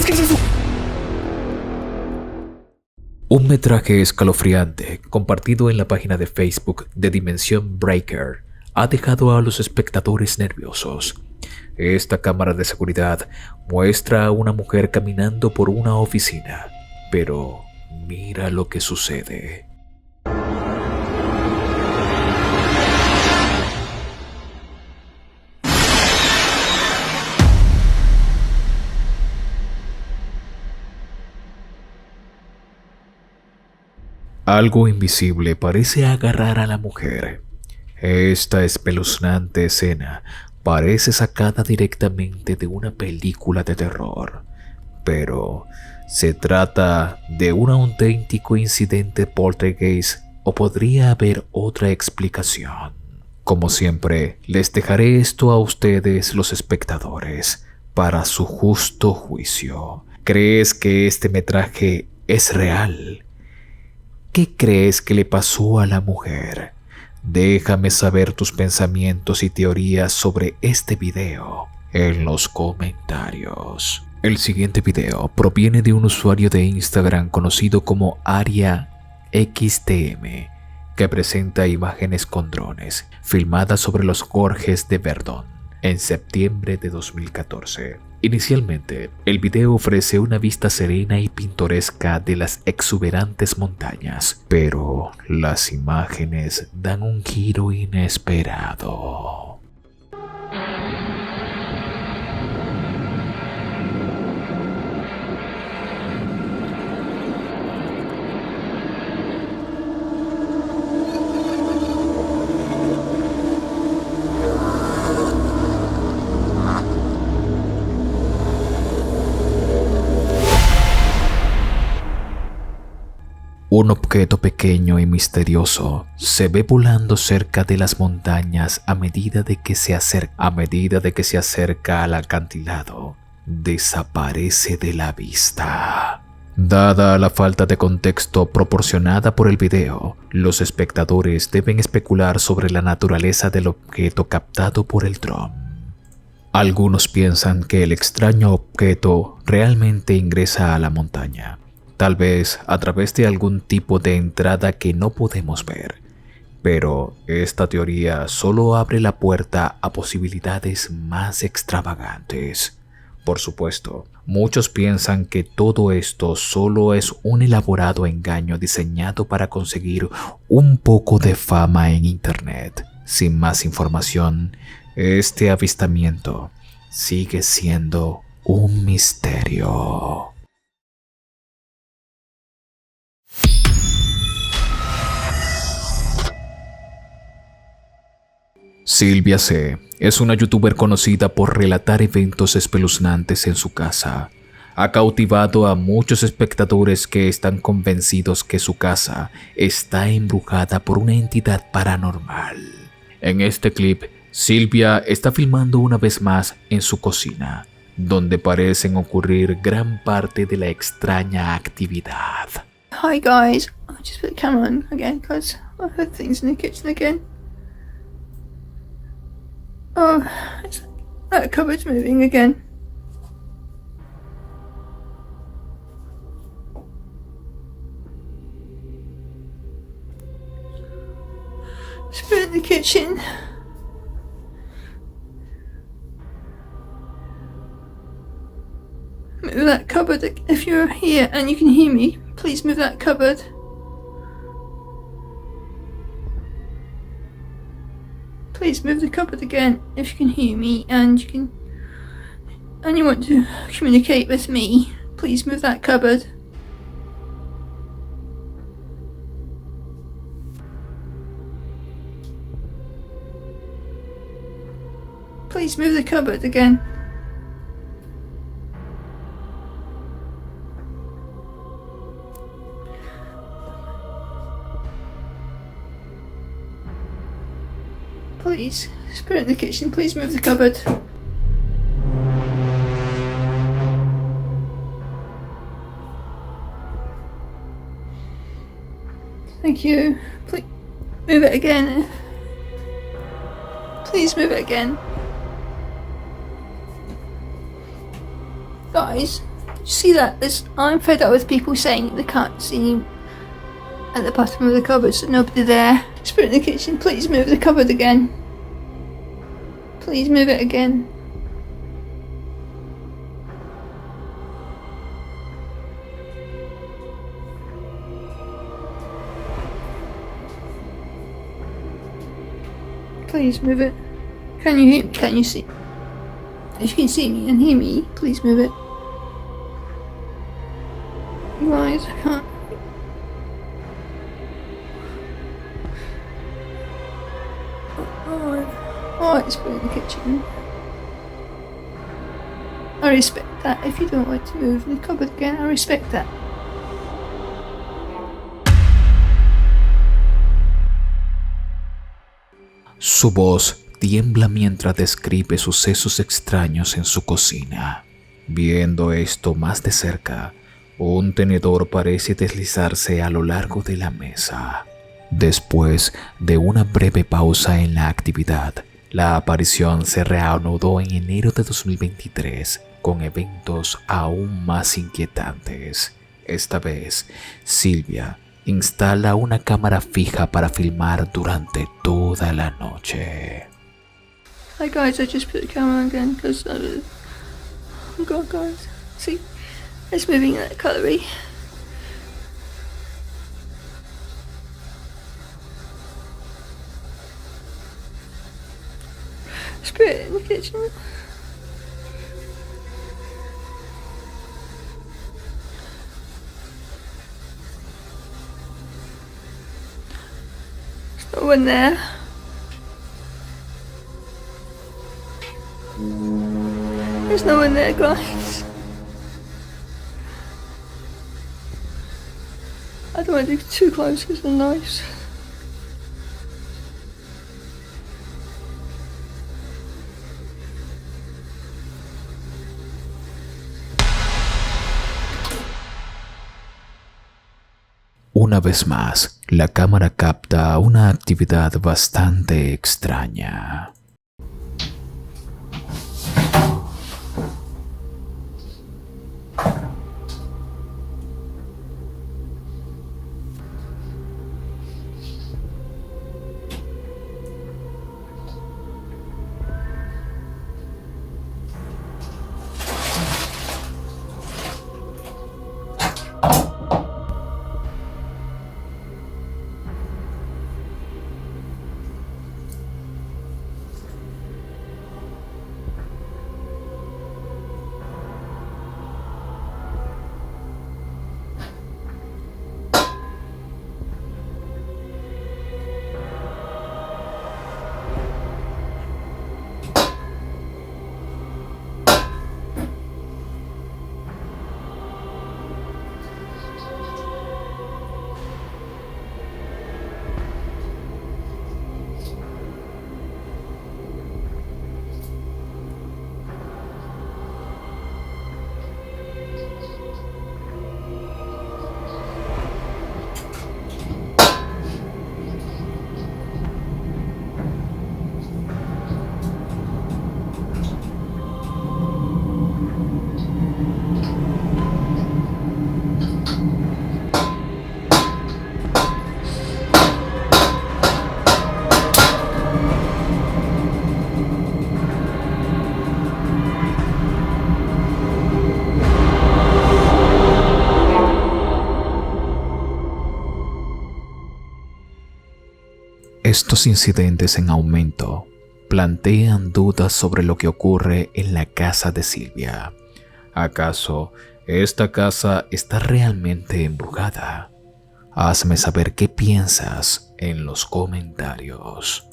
¿qué es eso? Un metraje escalofriante compartido en la página de Facebook de Dimension Breaker ha dejado a los espectadores nerviosos. Esta cámara de seguridad muestra a una mujer caminando por una oficina, pero mira lo que sucede. Algo invisible parece agarrar a la mujer. Esta espeluznante escena parece sacada directamente de una película de terror, pero ¿se trata de un auténtico incidente poltergeist o podría haber otra explicación? Como siempre, les dejaré esto a ustedes, los espectadores, para su justo juicio. ¿Crees que este metraje es real? ¿Qué crees que le pasó a la mujer? Déjame saber tus pensamientos y teorías sobre este video en los comentarios. El siguiente video proviene de un usuario de Instagram conocido como Aria XTM, que presenta imágenes con drones filmadas sobre los Gorges de Verdón en septiembre de 2014. Inicialmente, el video ofrece una vista serena y pintoresca de las exuberantes montañas, pero las imágenes dan un giro inesperado. Un objeto pequeño y misterioso se ve volando cerca de las montañas a medida de que se acerca al acantilado. Desaparece de la vista. Dada la falta de contexto proporcionada por el video, los espectadores deben especular sobre la naturaleza del objeto captado por el dron. Algunos piensan que el extraño objeto realmente ingresa a la montaña, tal vez a través de algún tipo de entrada que no podemos ver, pero esta teoría solo abre la puerta a posibilidades más extravagantes. Por supuesto, muchos piensan que todo esto solo es un elaborado engaño diseñado para conseguir un poco de fama en internet. Sin más información, este avistamiento sigue siendo un misterio. Silvia C. es una youtuber conocida por relatar eventos espeluznantes en su casa. Ha cautivado a muchos espectadores que están convencidos que su casa está embrujada por una entidad paranormal. En este clip, Silvia está filmando una vez más en su cocina, donde parecen ocurrir gran parte de la extraña actividad. Hi guys, I'll just put the camera on again because I heard things in the kitchen again. Oh, that cupboard's moving again. Let's put it in the kitchen. Move that cupboard. If you're here and you can hear me, please move that cupboard. Please move the cupboard again if you can hear me and you want to communicate with me. Please move that cupboard. Please move the cupboard again. Please, spirit in the kitchen, please move the cupboard. Thank you. Please, move it again. Please move it again. Guys, See that? I'm fed up with people saying they can't see at the bottom of the cupboard, so nobody there. Spirit in the kitchen, please move the cupboard again. Please move it again. Please move it. Can you hear me? Can you see? If you can see me and hear me, please move it. Guys, I can't. Alright, Spirit in the kitchen. I respect that. If you don't want to move the cupboard again, I respect that. Su voz tiembla mientras describe sucesos extraños en su cocina. Viendo esto más de cerca, un tenedor parece deslizarse a lo largo de la mesa. Después de una breve pausa en la actividad, la aparición se reanudó en enero de 2023 con eventos aún más inquietantes. Esta vez, Silvia instala una cámara fija para filmar durante toda la noche. Hi guys, I just put the camera on again because oh god guys, see, it's moving that cutlery. Spirit in the kitchen. There's no one there. There's no one there, guys. I don't want to get too close because they're nice. Una vez más, la cámara capta una actividad bastante extraña. Estos incidentes en aumento plantean dudas sobre lo que ocurre en la casa de Silvia. ¿Acaso esta casa está realmente embrujada? Hazme saber qué piensas en los comentarios.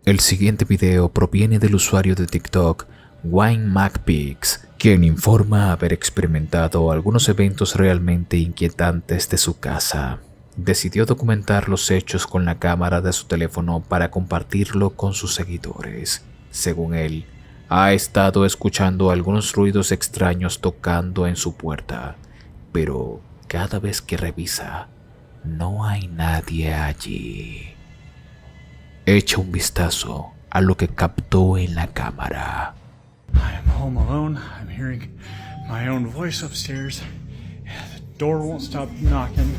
El siguiente video proviene del usuario de TikTok WineMacPix, quien informa haber experimentado algunos eventos realmente inquietantes de su casa. Decidió documentar los hechos con la cámara de su teléfono para compartirlo con sus seguidores. Según él, ha estado escuchando algunos ruidos extraños tocando en su puerta, pero cada vez que revisa, no hay nadie allí. echa un vistazo a lo que captó en la cámara. I am home alone. I'm hearing my own voice upstairs. The door won't stop knocking.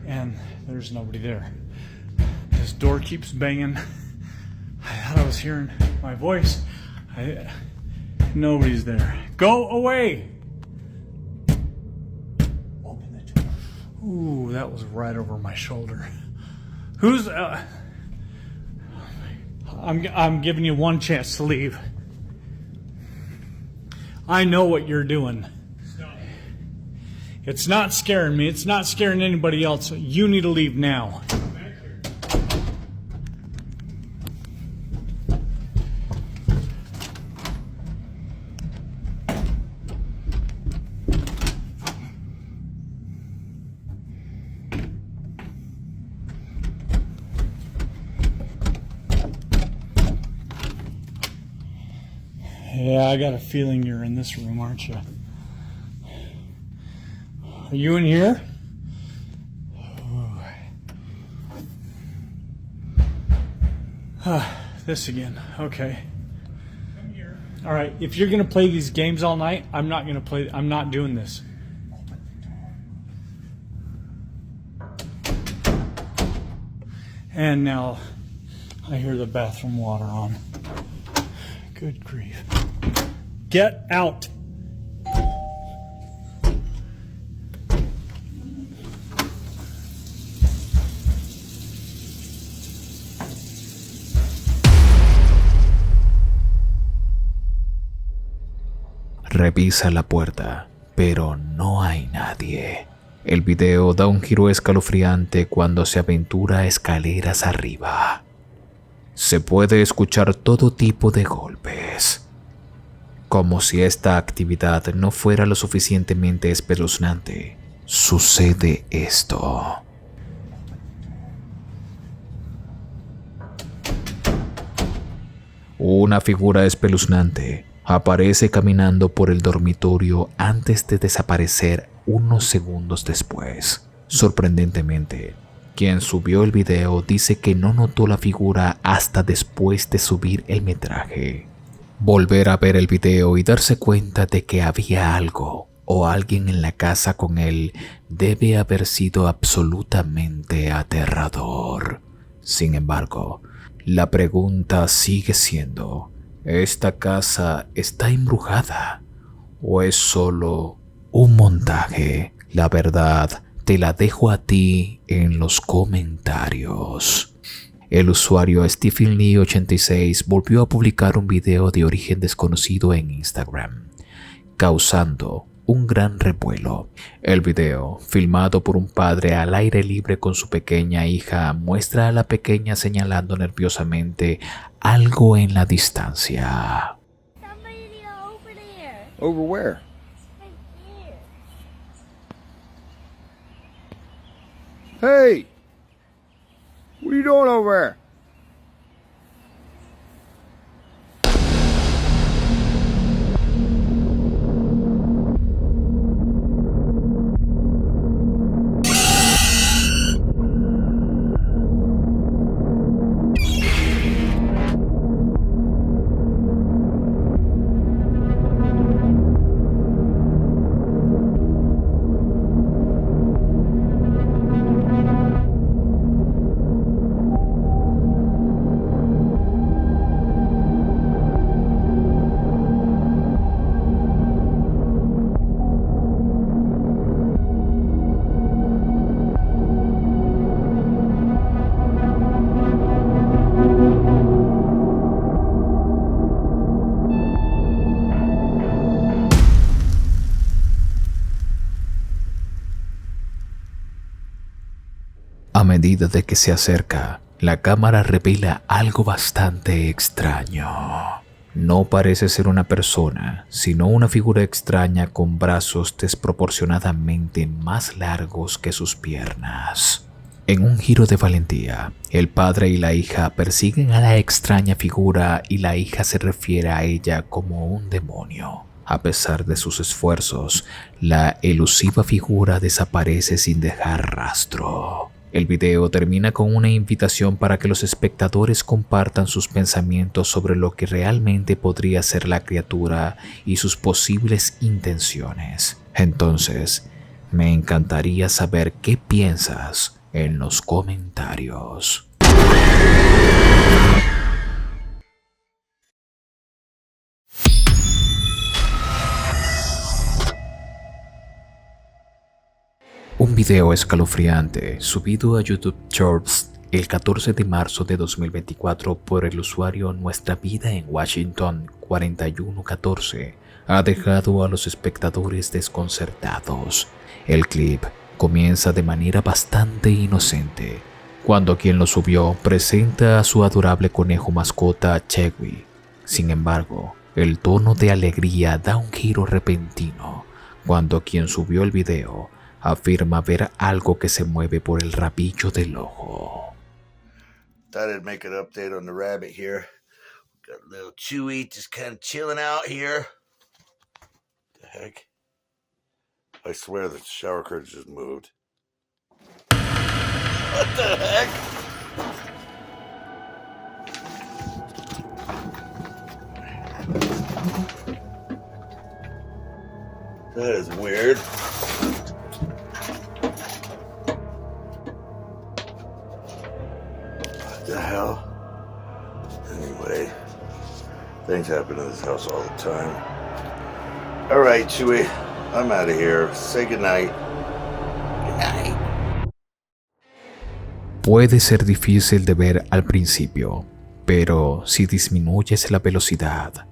And there's nobody there. This door keeps banging. I thought I was hearing my voice. Nobody's there. Go away! Open the door. Ooh, that was right over my shoulder. Who's... I'm giving you one chance to leave. I know what you're doing. Stop. It's not scaring me. It's not scaring anybody else. You need to leave now. Yeah, I got a feeling you're in this room, aren't you? Are you in here? This again. Okay. Come here. All right. If you're gonna play these games all night, I'm not gonna play. I'm not doing this. And now, I hear the bathroom water on. Good grief. Get out. Revisa la puerta, pero no hay nadie. El video da un giro escalofriante cuando se aventura escaleras arriba. Se puede escuchar todo tipo de golpes. Como si esta actividad no fuera lo suficientemente espeluznante, sucede esto. Una figura espeluznante aparece caminando por el dormitorio antes de desaparecer unos segundos después. Sorprendentemente, quien subió el video dice que no notó la figura hasta después de subir el metraje. Volver a ver el video y darse cuenta de que había algo o alguien en la casa con él debe haber sido absolutamente aterrador. Sin embargo, la pregunta sigue siendo: ¿esta casa está embrujada o es solo un montaje? La verdad te la dejo a ti en los comentarios. El usuario StephenLee86 volvió a publicar un video de origen desconocido en Instagram, causando un gran revuelo. El video, filmado por un padre al aire libre con su pequeña hija, muestra a la pequeña señalando nerviosamente algo en la distancia. Over where? Hey! What are you doing over there? A medida de que se acerca, la cámara revela algo bastante extraño. No parece ser una persona, sino una figura extraña con brazos desproporcionadamente más largos que sus piernas. En un giro de valentía, el padre y la hija persiguen a la extraña figura y la hija se refiere a ella como un demonio. A pesar de sus esfuerzos, la elusiva figura desaparece sin dejar rastro. El video termina con una invitación para que los espectadores compartan sus pensamientos sobre lo que realmente podría ser la criatura y sus posibles intenciones. Entonces, me encantaría saber qué piensas en los comentarios. Un video escalofriante subido a YouTube Shorts el 14 de marzo de 2024 por el usuario Nuestra Vida en Washington 4114 ha dejado a los espectadores desconcertados. El clip comienza de manera bastante inocente, cuando quien lo subió presenta a su adorable conejo mascota Chewy. Sin embargo, el tono de alegría da un giro repentino cuando quien subió el video afirma ver algo que se mueve por el rabillo del ojo. Thought I'd make an update on the rabbit here. Got a little Chewy just kind of chilling out here. The heck? I swear the shower curtain just moved. What the heck? That is weird. What the hell? Anyway, things happen in this house all the time. All right, Chewy, I'm out of here. Say goodnight. Good night. Puede ser difícil de ver al principio, pero si disminuyes la velocidad,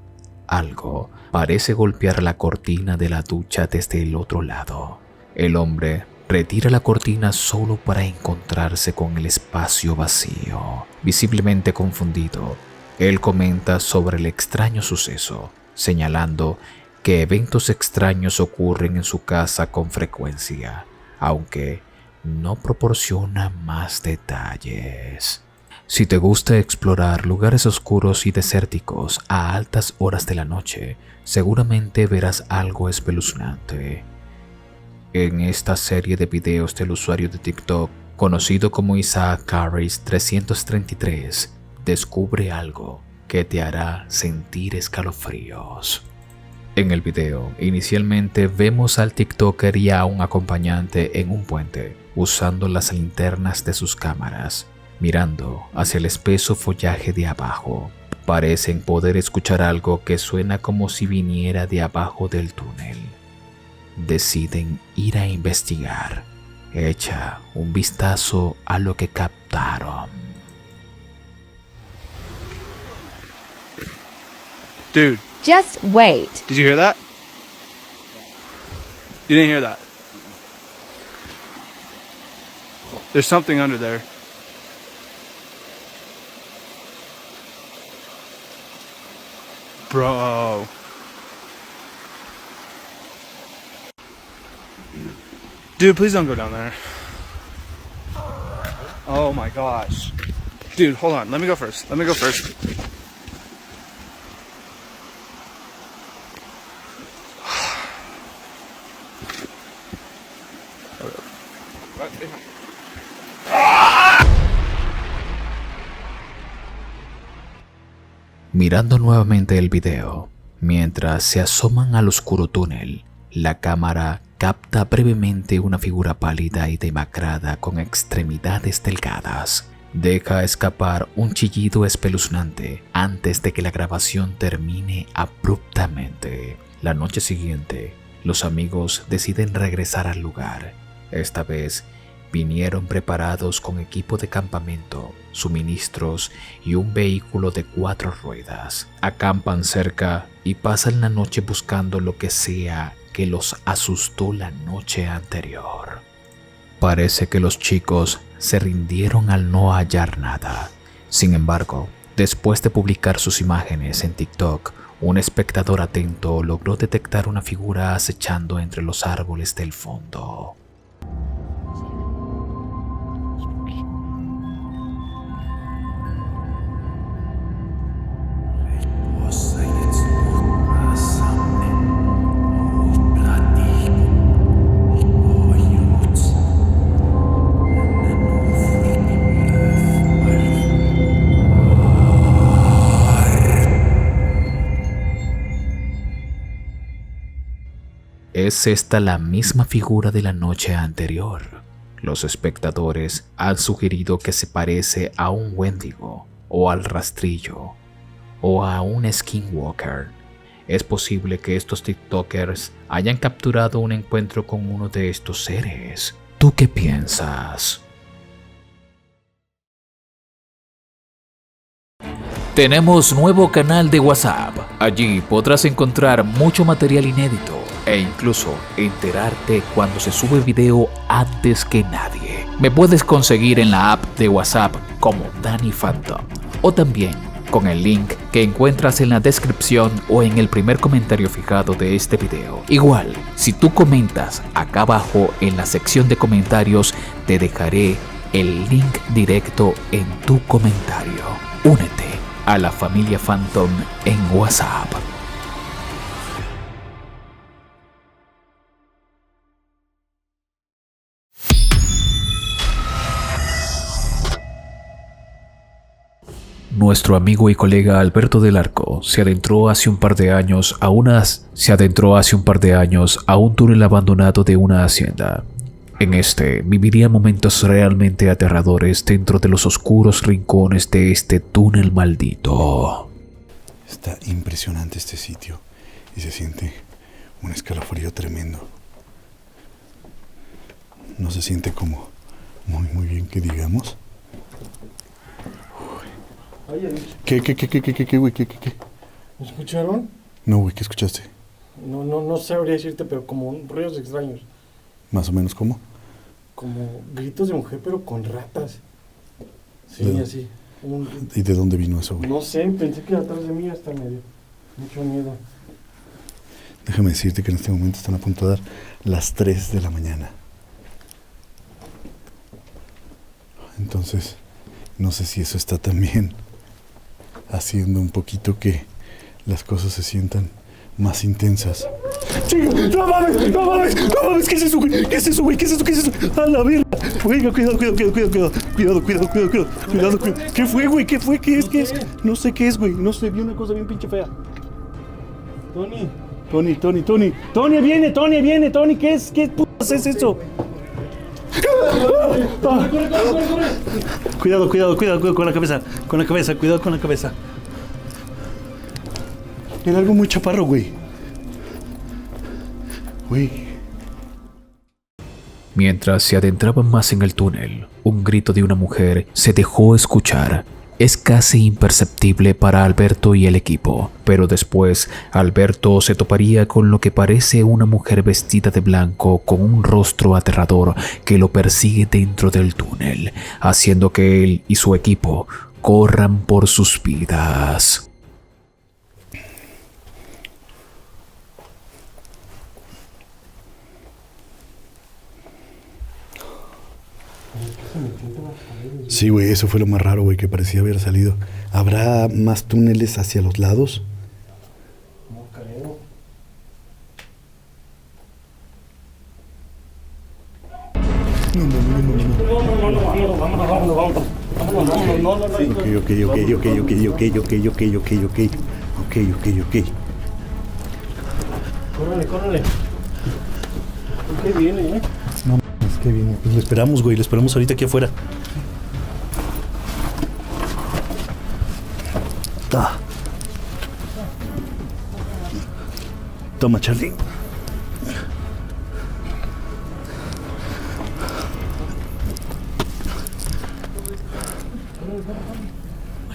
algo parece golpear la cortina de la ducha desde el otro lado. El hombre retira la cortina solo para encontrarse con el espacio vacío. Visiblemente confundido, él comenta sobre el extraño suceso, señalando que eventos extraños ocurren en su casa con frecuencia, aunque no proporciona más detalles. Si te gusta explorar lugares oscuros y desérticos a altas horas de la noche, seguramente verás algo espeluznante. En esta serie de videos del usuario de TikTok, conocido como Isaac Carries 333, descubre algo que te hará sentir escalofríos. En el video, inicialmente vemos al TikToker y a un acompañante en un puente, usando las linternas de sus cámaras, mirando hacia el espeso follaje de abajo. Parecen poder escuchar algo que suena como si viniera de abajo del túnel. Deciden ir a investigar. Echa un vistazo a lo que captaron. Dude, Just wait. did you hear that? You didn't hear that? There's something under there. Bro. Dude, please don't go down there. Oh my gosh. Dude, hold on. Let me go first. Mirando nuevamente el video, mientras se asoman al oscuro túnel, la cámara capta brevemente una figura pálida y demacrada con extremidades delgadas. Deja escapar un chillido espeluznante antes de que la grabación termine abruptamente. La noche siguiente, los amigos deciden regresar al lugar. Esta vez, vinieron preparados con equipo de campamento, suministros y un vehículo de 4 ruedas. Acampan cerca y pasan la noche buscando lo que sea que los asustó la noche anterior. Parece que los chicos se rindieron al no hallar nada. Sin embargo, después de publicar sus imágenes en TikTok, un espectador atento logró detectar una figura acechando entre los árboles del fondo. ¿Es esta la misma figura de la noche anterior? Los espectadores han sugerido que se parece a un Wendigo, o al rastrillo, o a un skinwalker. Es posible que estos TikTokers hayan capturado un encuentro con uno de estos seres. ¿Tú qué piensas? Tenemos nuevo canal de WhatsApp. Allí podrás encontrar mucho material inédito e incluso enterarte cuando se sube video antes que nadie. Me puedes conseguir en la app de WhatsApp como DannyPhantom o también con el link que encuentras en la descripción o en el primer comentario fijado de este video. Igual, si tú comentas acá abajo en la sección de comentarios, te dejaré el link directo en tu comentario. Únete a la familia Phantom en WhatsApp. Nuestro amigo y colega Alberto del Arco se adentró hace un par de años a un túnel abandonado de una hacienda. En este viviría momentos realmente aterradores dentro de los oscuros rincones de este túnel maldito. Está impresionante este sitio y se siente un escalofrío tremendo. No se siente como muy bien que digamos. ¿Qué, güey? ¿Qué? ¿Me escucharon? No, güey, ¿qué escuchaste? No sabría decirte, pero como ruidos extraños. ¿Más o menos cómo? Como gritos de mujer, pero con ratas. Sí, ¿De así. ¿Y de dónde vino eso, güey? No sé, pensé que atrás de mí hasta me dio mucho miedo. Déjame decirte que en este momento están a punto de dar las 3 de la mañana. Entonces, no sé si eso está también haciendo un poquito que las cosas se sientan más intensas. ¡No mames! ¿Qué es eso, güey? ¿Qué es eso? ¡A la verga! Cuidado. ¿Qué fue, güey? ¿Qué es? No sé qué es, güey. No sé, vi una cosa bien pinche fea. Tony, viene, Tony, ¿qué es? ¿Qué putas es eso? Cuidado con la cabeza, cuidado con la cabeza. Era algo muy chaparro, güey. Mientras se adentraban más en el túnel, un grito de una mujer se dejó escuchar. Es casi imperceptible para Alberto y el equipo, pero después Alberto se toparía con lo que parece una mujer vestida de blanco con un rostro aterrador que lo persigue dentro del túnel, haciendo que él y su equipo corran por sus vidas. Sí, güey, eso fue lo más raro, güey, que parecía haber salido. ¿Habrá más túneles hacia los lados? No creo. Ok. Córrele. ¿Por qué viene, No, es que viene. Pues lo esperamos, güey, ahorita aquí afuera. Toma, Charlie.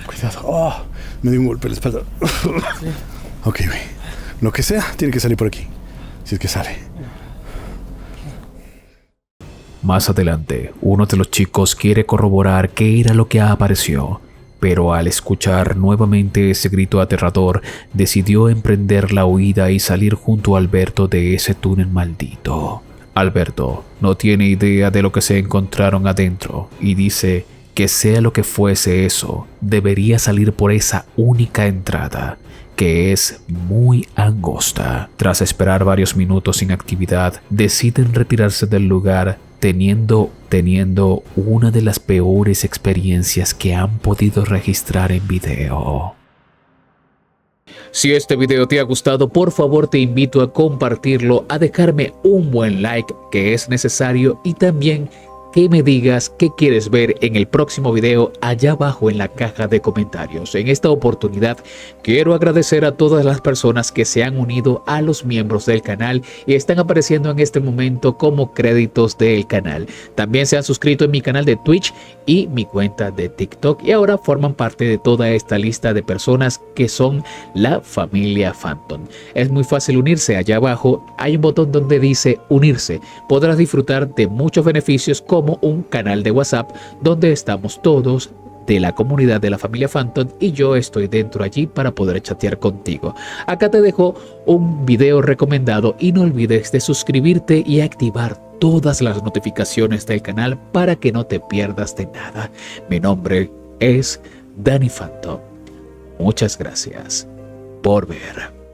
Cuidado. Oh, me dio un golpe en la espalda. Sí. Ok, güey. Lo que sea, tiene que salir por aquí. Si es que sale. Más adelante, uno de los chicos quiere corroborar qué era lo que apareció, pero al escuchar nuevamente ese grito aterrador, decidió emprender la huida y salir junto a Alberto de ese túnel maldito. Alberto no tiene idea de lo que se encontraron adentro y dice que sea lo que fuese eso, debería salir por esa única entrada, que es muy angosta. Tras esperar varios minutos sin actividad, deciden retirarse del lugar, teniendo una de las peores experiencias que han podido registrar en video. Si este video te ha gustado, por favor te invito a compartirlo, a dejarme un buen like que es necesario y también que me digas qué quieres ver en el próximo video allá abajo en la caja de comentarios. En esta oportunidad quiero agradecer a todas las personas que se han unido a los miembros del canal y están apareciendo en este momento como créditos del canal. También se han suscrito en mi canal de Twitch y mi cuenta de TikTok y ahora forman parte de toda esta lista de personas que son la familia Phantom. Es muy fácil unirse. Allá abajo hay un botón donde dice unirse. Podrás disfrutar de muchos beneficios como un canal de WhatsApp donde estamos todos de la comunidad de la familia Phantom y yo estoy dentro allí para poder chatear contigo. Acá te dejo un video recomendado y no olvides de suscribirte y activar todas las notificaciones del canal para que no te pierdas de nada. Mi nombre es Danny Phantom. Muchas gracias por ver.